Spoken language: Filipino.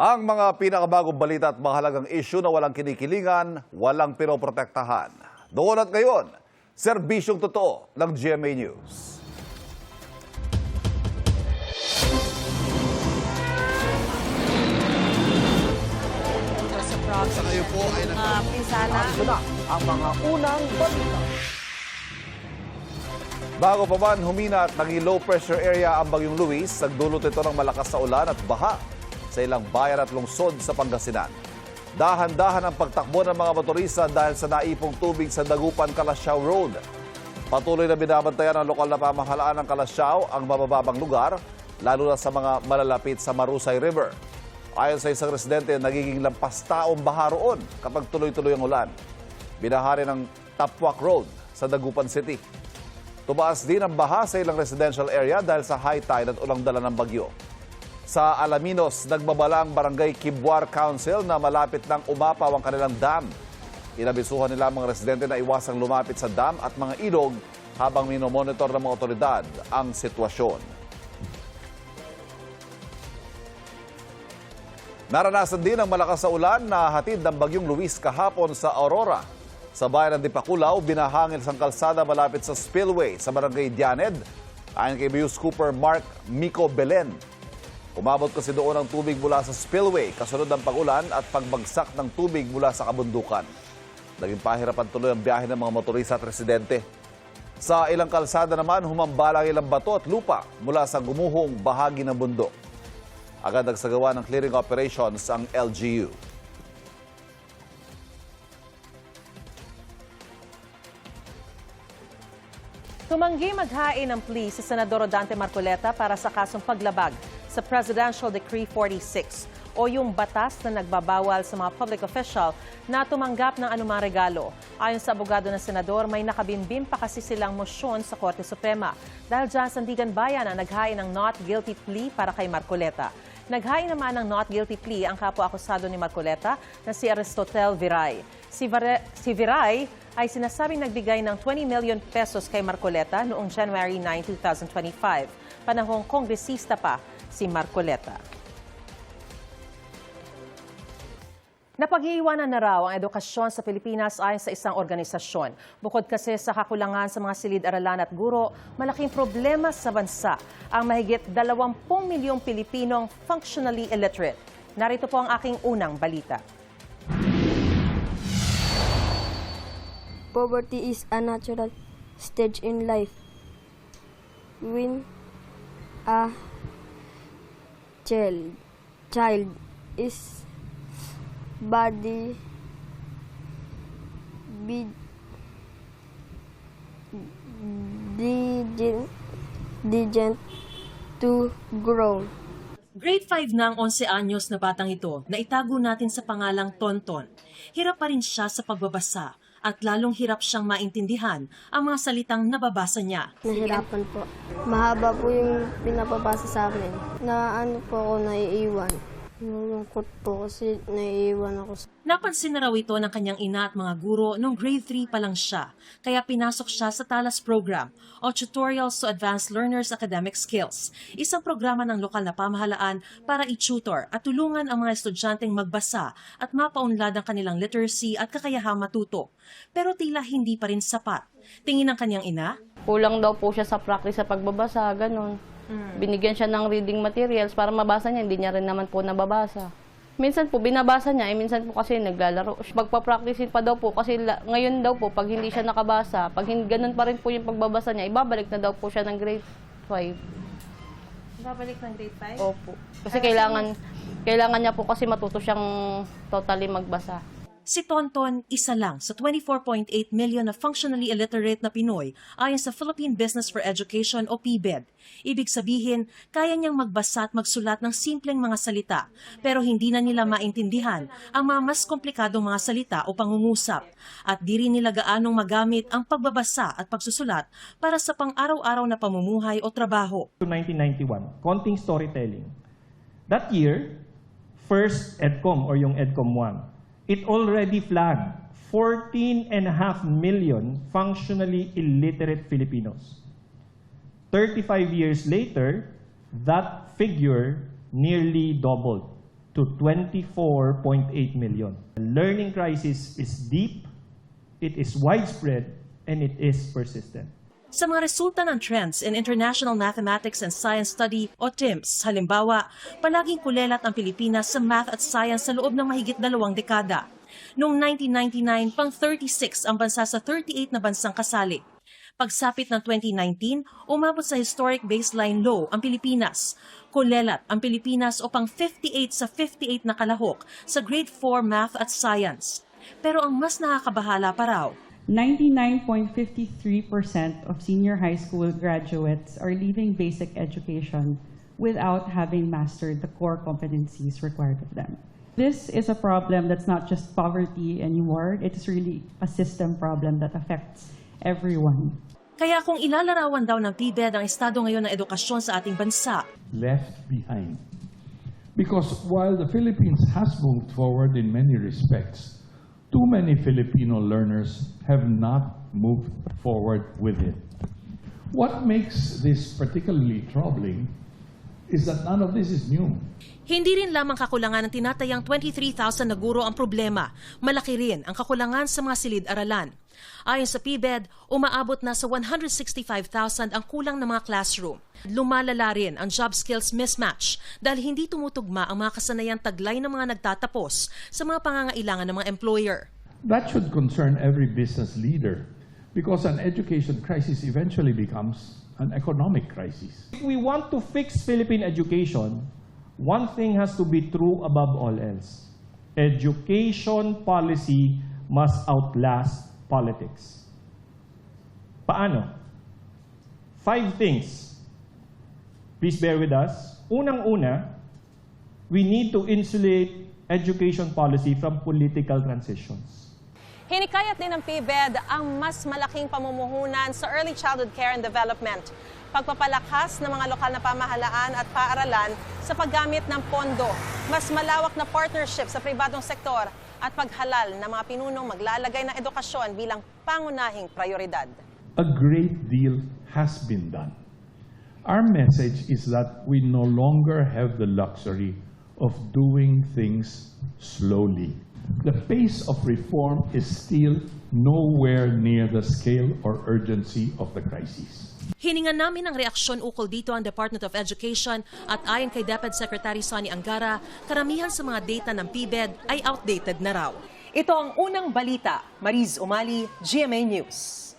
Ang mga pinakabagong balita at mahalagang issue na walang kinikilingan, walang pinoprotektahan. Doon at ngayon, serbisyong totoo ng GMA News. Sa ngayon po ay Pinsala. ang mga unang balita. Bago pa man humina at naging low pressure area ang Bagyong Luis, nagdulot ito ng malakas na ulan at baha sa ilang bayan at lungsod sa Pangasinan. Dahan-dahan ang pagtakbo ng mga motorista dahil sa naipong tubig sa Dagupan, Calasiao Road. Patuloy na binabantayan ng lokal na pamahalaan ng Calasiao ang mabababang lugar, lalo na sa mga malalapit sa Marusay River. Ayon sa isang residente, nagiging lampas taong baha roon kapag tuloy-tuloy ang ulan. Binahari ng Tapwak Road sa Dagupan City. Tumaas din ang baha sa ilang residential area dahil sa high tide at ulang dala ng bagyo. Sa Alaminos, nagbabala ang Barangay Kibuar Council na malapit ng umapaw ang kanilang dam. Inabisuhan nila ang mga residente na iwasang lumapit sa dam at mga ilog habang minomonitor ng mga otoridad ang sitwasyon. Naranasan din ang malakas na ulan na hatid ng Bagyong Luis kahapon sa Aurora. Sa bayan ng Dipakulaw, binahangin ang kalsada malapit sa spillway sa Barangay Dianed. Ayon kay News Cooper Mark Mico Belen, umabot kasi doon ang tubig mula sa spillway kasunod ng pag-ulan at pagbagsak ng tubig mula sa kabundukan. Naging pahirapan tuloy ang biyahe ng mga motorista at residente. Sa ilang kalsada naman, humambalang ilang bato at lupa mula sa gumuhong bahagi ng bundok. Agad nagsagawa ng clearing operations ang LGU. Tumanggi maghain ng plea si Senador Dante Marcoleta para sa kasong paglabag sa Presidential Decree 46 o yung batas na nagbabawal sa mga public official na tumanggap ng anumang regalo. Ayon sa abogado ng senador, may nakabinbim pa kasi silang mosyon sa Korte Suprema dahil dyan Sandigan Bayan ang naghain ng not guilty plea para kay Marcoleta. Naghain naman ng not guilty plea ang kapwa-akusado ni Marcoleta na si Aristotel Viray. Si Viray ay sinasabing nagbigay ng 20 million pesos kay Marcoleta noong January 9, 2025. Panahong kongresista pa si Marcoleta. Napag-iiwanan na raw ang edukasyon sa Pilipinas ayon sa isang organisasyon. Bukod kasi sa kakulangan sa mga silid-aralan at guro, malaking problema sa bansa ang mahigit 20 milyong Pilipinong functionally illiterate. Narito po ang aking unang balita. Poverty is a natural stage in life. When a child is body digent to grow. Grade 5 na ang 11 anyos na batang ito na itago natin sa pangalang Tonton. Hirap pa rin siya sa pagbabasa at lalong hirap siyang maintindihan ang mga salitang nababasa niya. Nahirapan po. Mahaba po yung pinapabasa sa amin. Na ano po ako naiiwan. Nalungkot po kasi naiiwan ako. Napansin na raw ito ng kanyang ina at mga guro noong grade 3 pa lang siya, kaya pinasok siya sa TALAS program o Tutorials to Advanced Learners Academic Skills, isang programa ng lokal na pamahalaan para i-tutor at tulungan ang mga estudyanteng magbasa at mapaunlad ang kanilang literacy at kakayahang matuto. Pero tila hindi pa rin sapat. Tingin ng kanyang ina, kulang daw po siya sa practice sa pagbabasa, ganun. Binigyan siya ng reading materials para mabasa niya, hindi niya rin naman po nababasa. Minsan po binabasa niya, minsan po kasi naglalaro. Magpa-practice pa daw po kasi ngayon daw po pag hindi siya nakabasa, pag ganun pa rin po yung pagbabasa niya, ibabalik na daw po siya ng grade 5. Babalik ng grade 5? Opo. Kasi kailangan niya po kasi matuto siyang totally magbasa. si Tonton isa lang sa 24.8 million na functionally illiterate na Pinoy ayon sa Philippine Business for Education o PBED. Ibig sabihin, kaya niyang magbasa at magsulat ng simpleng mga salita, pero hindi na nila maintindihan ang mga mas komplikadong mga salita o pangungusap. At di rin nila gaanong magamit ang pagbabasa at pagsusulat para sa pang-araw-araw na pamumuhay o trabaho. 1991, konting storytelling. That year, first EDCOM or yung EDCOM 1, it already flagged 14.5 million functionally illiterate Filipinos. 35 years later, that figure nearly doubled to 24.8 million. The learning crisis is deep, it is widespread, and it is persistent. Sa mga resulta ng Trends in International Mathematics and Science Study o TIMSS, halimbawa, palaging kulelat ang Pilipinas sa math at science sa loob ng mahigit 2 dekada. Noong 1999, pang-36 ang bansa sa 38 na bansang kasali. Pagsapit ng 2019, umabot sa historic baseline low ang Pilipinas. Kulelat ang Pilipinas o pang-58 sa 58 na kalahok sa Grade 4 Math at Science. Pero ang mas nakakabahala pa raw, 99.53% of senior high school graduates are leaving basic education without having mastered the core competencies required of them. This is a problem that's not just poverty anymore, it's really a system problem that affects everyone. kaya kung ilalarawan daw ng PBED ang estado ngayon ng edukasyon sa ating bansa, left behind. Because while the Philippines has moved forward in many respects, too many Filipino learners have not moved forward with it. What makes this particularly troubling is that none of this is new. hindi rin lamang kakulangan ng tinatayang 23,000 na guro ang problema, malaki rin ang kakulangan sa mga silid-aralan. Ayon sa PBED, umaabot na sa 165,000 ang kulang ng mga classroom. Lumalala rin ang job skills mismatch dahil hindi tumutugma ang mga kasanayang taglay ng mga nagtatapos sa mga pangangailangan ng mga employer. That should concern every business leader because an education crisis eventually becomes an economic crisis. If we want to fix Philippine education, one thing has to be true above all else. Education policy must outlast politics. Paano? 5 things. Please bear with us. Unang-una, we need to insulate education policy from political transitions. Hinikayat din ng PBED ang mas malaking pamumuhunan sa early childhood care and development, pagpapalakas ng mga lokal na pamahalaan at paaralan sa paggamit ng pondo, mas malawak na partnership sa pribadong sektor at paghalal ng mga pinunong maglalagay ng edukasyon bilang pangunahing prioridad. A great deal has been done. Our message is that we no longer have the luxury of doing things slowly. The pace of reform is still nowhere near the scale or urgency of the crisis. Hiningan namin ang reaksyon ukol dito ang Department of Education at ayon kay DepEd Secretary Sonny Angara, karamihan sa mga data ng PBED ay outdated na raw. Ito ang unang balita. Mariz Umali, GMA News.